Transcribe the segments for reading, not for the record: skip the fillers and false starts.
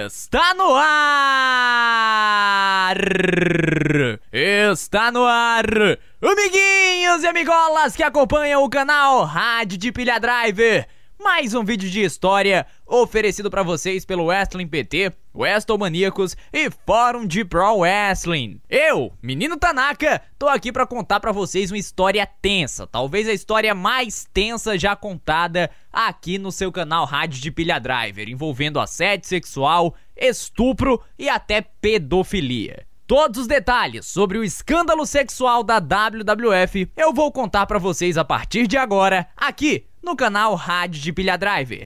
Está no ar! Está no ar! Amiguinhos e amigolas que acompanham o canal Rádio de Pilha Driver. Mais um vídeo de história oferecido pra vocês pelo Wrestling PT, Wrestlemaniacos e Fórum de Pro Wrestling. Eu, Menino Tanaka, tô aqui pra contar pra vocês uma história tensa, talvez a história mais tensa já contada aqui no seu canal Rádio de Pilha Driver, envolvendo assédio sexual, estupro e até pedofilia. Todos os detalhes sobre o escândalo sexual da WWF eu vou contar pra vocês a partir de agora, aqui no canal Rádio de Pilha Driver.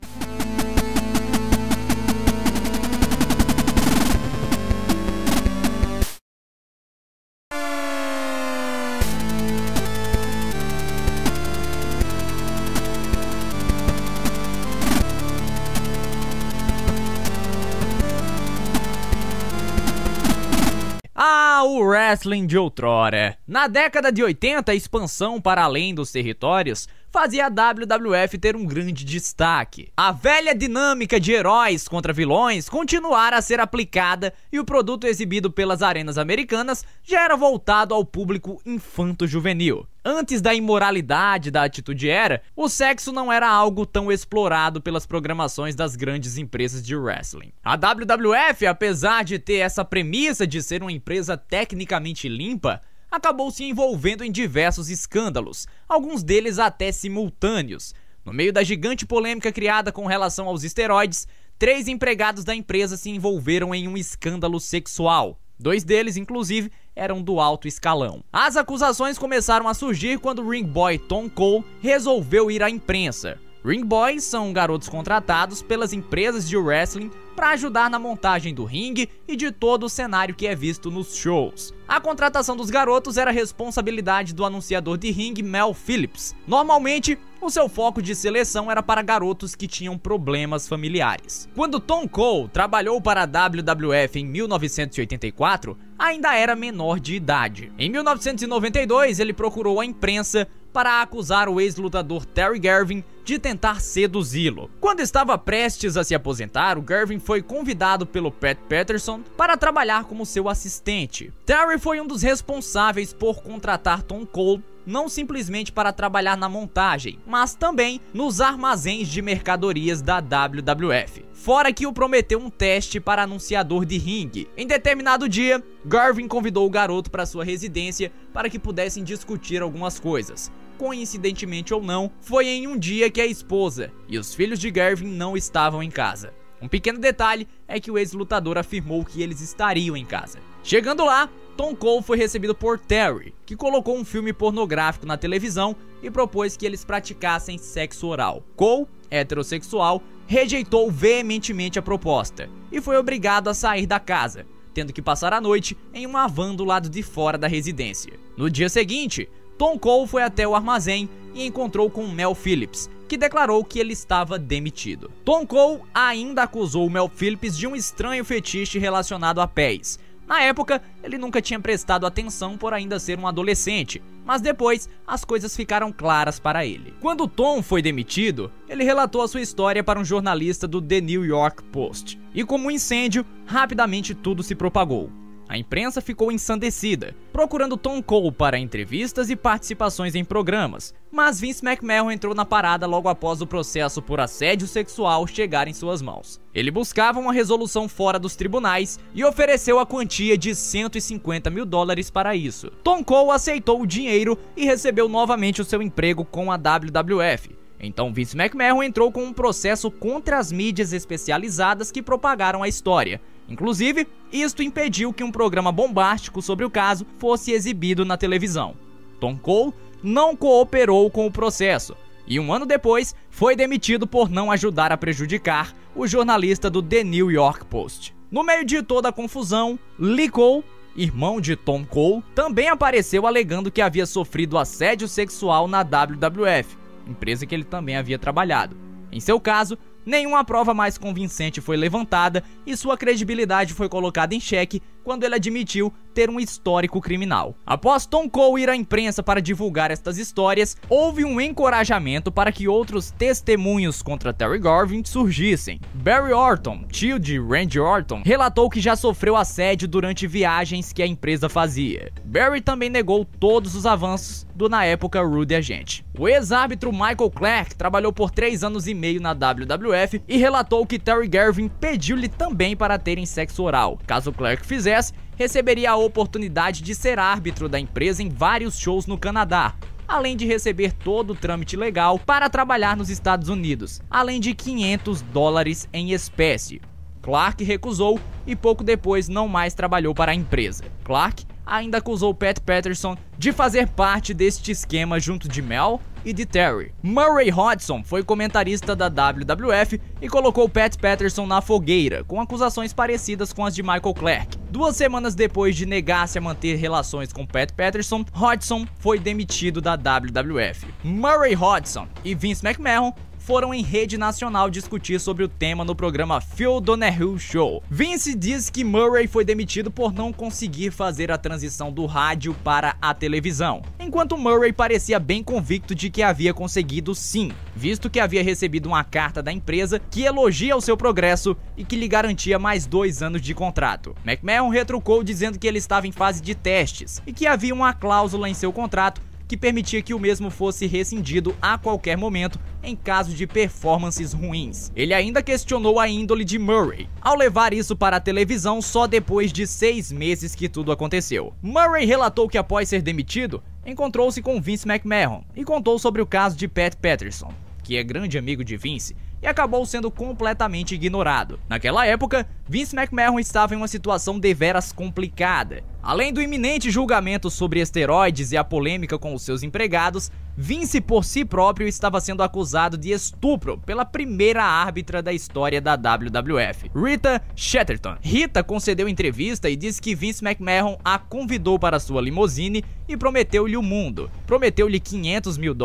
O wrestling de outrora. Na década de 80, a expansão para além dos territórios fazia a WWF ter um grande destaque. A velha dinâmica de heróis contra vilões continuara a ser aplicada e o produto exibido pelas arenas americanas já era voltado ao público infanto-juvenil. Antes da imoralidade da Atitude Era, o sexo não era algo tão explorado pelas programações das grandes empresas de wrestling. A WWF, apesar de ter essa premissa de ser uma empresa tecnicamente limpa, acabou se envolvendo em diversos escândalos, alguns deles até simultâneos. No meio da gigante polêmica criada com relação aos esteroides, 3 empregados da empresa se envolveram em um escândalo sexual. 2 deles, inclusive, eram do alto escalão. As acusações começaram a surgir quando o ring boy Tom Cole resolveu ir à imprensa. Ring boys são garotos contratados pelas empresas de wrestling para ajudar na montagem do ringue e de todo o cenário que é visto nos shows. A contratação dos garotos era responsabilidade do anunciador de ringue Mel Phillips. Normalmente, o seu foco de seleção era para garotos que tinham problemas familiares. Quando Tom Cole trabalhou para a WWF em 1984, ainda era menor de idade. Em 1992, ele procurou a imprensa para acusar o ex-lutador Terry Garvin de tentar seduzi-lo. Quando estava prestes a se aposentar, o Garvin foi convidado pelo Pat Patterson para trabalhar como seu assistente. Terry foi um dos responsáveis por contratar Tom Cole não simplesmente para trabalhar na montagem, mas também nos armazéns de mercadorias da WWF. Fora que o prometeu um teste para anunciador de ringue. Em determinado dia, Garvin convidou o garoto para sua residência para que pudessem discutir algumas coisas. Coincidentemente ou não, foi em um dia que a esposa e os filhos de Garvin não estavam em casa. Um pequeno detalhe é que o ex-lutador afirmou que eles estariam em casa. Chegando lá, Tom Cole foi recebido por Terry, que colocou um filme pornográfico na televisão e propôs que eles praticassem sexo oral. Cole, heterossexual, rejeitou veementemente a proposta e foi obrigado a sair da casa, tendo que passar a noite em uma van do lado de fora da residência. No dia seguinte, Tom Cole foi até o armazém e encontrou com Mel Phillips, que declarou que ele estava demitido. Tom Cole ainda acusou Mel Phillips de um estranho fetiche relacionado a pés. Na época, ele nunca tinha prestado atenção por ainda ser um adolescente, mas depois as coisas ficaram claras para ele. Quando Tom foi demitido, ele relatou a sua história para um jornalista do The New York Post. E como um incêndio, rapidamente tudo se propagou. A imprensa ficou ensandecida, procurando Tom Cole para entrevistas e participações em programas, mas Vince McMahon entrou na parada logo após o processo por assédio sexual chegar em suas mãos. Ele buscava uma resolução fora dos tribunais e ofereceu a quantia de $150 mil para isso. Tom Cole aceitou o dinheiro e recebeu novamente o seu emprego com a WWF. Então Vince McMahon entrou com um processo contra as mídias especializadas que propagaram a história. Inclusive, isto impediu que um programa bombástico sobre o caso fosse exibido na televisão. Tom Cole não cooperou com o processo e um ano depois foi demitido por não ajudar a prejudicar o jornalista do The New York Post. No meio de toda a confusão, Lee Cole, irmão de Tom Cole, também apareceu alegando que havia sofrido assédio sexual na WWF, empresa que ele também havia trabalhado. Em seu caso, nenhuma prova mais convincente foi levantada e sua credibilidade foi colocada em xeque quando ele admitiu ter um histórico criminal. Após Stone Cold ir à imprensa para divulgar estas histórias, houve um encorajamento para que outros testemunhos contra Terry Garvin surgissem. Barry Orton, tio de Randy Orton, relatou que já sofreu assédio durante viagens que a empresa fazia. Barry também negou todos os avanços do na época rude agente. O ex-árbitro Michael Clark trabalhou por 3 anos e meio na WWF e relatou que Terry Garvin pediu-lhe também para terem sexo oral. Caso Clark fizesse, receberia a oportunidade de ser árbitro da empresa em vários shows no Canadá, além de receber todo o trâmite legal para trabalhar nos Estados Unidos, além de $500 em espécie. Clark recusou e pouco depois não mais trabalhou para a empresa. Clark ainda acusou Pat Patterson de fazer parte deste esquema junto de Mel e de Terry. Murray Hodgson foi comentarista da WWF e colocou Pat Patterson na fogueira, com acusações parecidas com as de Michael Clark. 2 semanas depois de negar-se a manter relações com Pat Patterson, Hodgson foi demitido da WWF. Murray Hodgson e Vince McMahon foram em rede nacional discutir sobre o tema no programa Phil Donahue Show. Vince diz que Murray foi demitido por não conseguir fazer a transição do rádio para a televisão, enquanto Murray parecia bem convicto de que havia conseguido sim, visto que havia recebido uma carta da empresa que elogia o seu progresso e que lhe garantia mais 2 anos de contrato. McMahon retrucou dizendo que ele estava em fase de testes e que havia uma cláusula em seu contrato que permitia que o mesmo fosse rescindido a qualquer momento em caso de performances ruins. Ele ainda questionou a índole de Murray, ao levar isso para a televisão só depois de 6 meses que tudo aconteceu. Murray relatou que após ser demitido, encontrou-se com Vince McMahon e contou sobre o caso de Pat Patterson, que é grande amigo de Vince, e acabou sendo completamente ignorado. Naquela época, Vince McMahon estava em uma situação deveras complicada. Além do iminente julgamento sobre esteroides e a polêmica com os seus empregados, Vince por si próprio estava sendo acusado de estupro pela primeira árbitra da história da WWF, Rita Chatterton. Rita concedeu entrevista e disse que Vince McMahon a convidou para sua limusine e prometeu-lhe o mundo. Prometeu-lhe $500 mil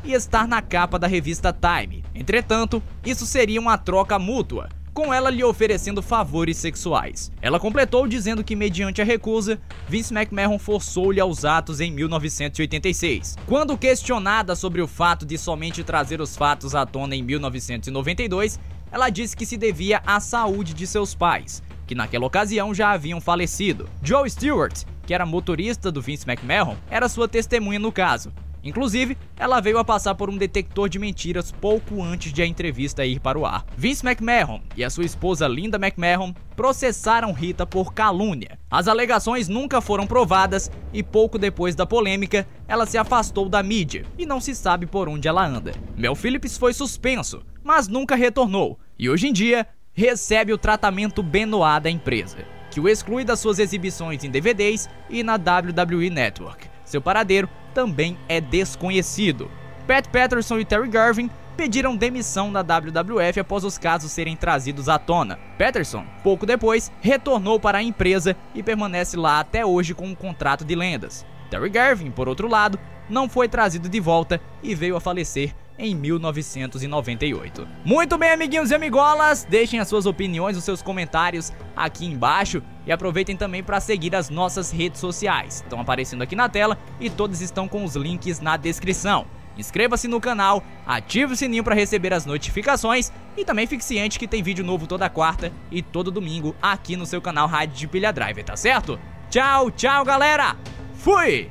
e estar na capa da revista Time. Entretanto, isso seria uma troca mútua, com ela lhe oferecendo favores sexuais. Ela completou dizendo que, mediante a recusa, Vince McMahon forçou-lhe aos atos em 1986. Quando questionada sobre o fato de somente trazer os fatos à tona em 1992, ela disse que se devia à saúde de seus pais, que naquela ocasião já haviam falecido. Joe Stewart, que era motorista do Vince McMahon, era sua testemunha no caso. Inclusive, ela veio a passar por um detector de mentiras pouco antes de a entrevista ir para o ar. Vince McMahon e a sua esposa Linda McMahon processaram Rita por calúnia. As alegações nunca foram provadas e pouco depois da polêmica, ela se afastou da mídia e não se sabe por onde ela anda. Mel Phillips foi suspenso, mas nunca retornou e hoje em dia recebe o tratamento Benoit da empresa, que o exclui das suas exibições em DVDs e na WWE Network. Seu paradeiro também é desconhecido. Pat Patterson e Terry Garvin pediram demissão da WWF após os casos serem trazidos à tona. Patterson, pouco depois, retornou para a empresa e permanece lá até hoje com um contrato de lendas. Terry Garvin, por outro lado, não foi trazido de volta e veio a falecer em 1998. Muito bem, amiguinhos e amigolas, deixem as suas opiniões, os seus comentários aqui embaixo e aproveitem também para seguir as nossas redes sociais. Estão aparecendo aqui na tela e todas estão com os links na descrição. Inscreva-se no canal, ative o sininho para receber as notificações e também fique ciente que tem vídeo novo toda quarta e todo domingo aqui no seu canal Rádio de Pilha Driver, tá certo? Tchau, tchau, galera! Fui!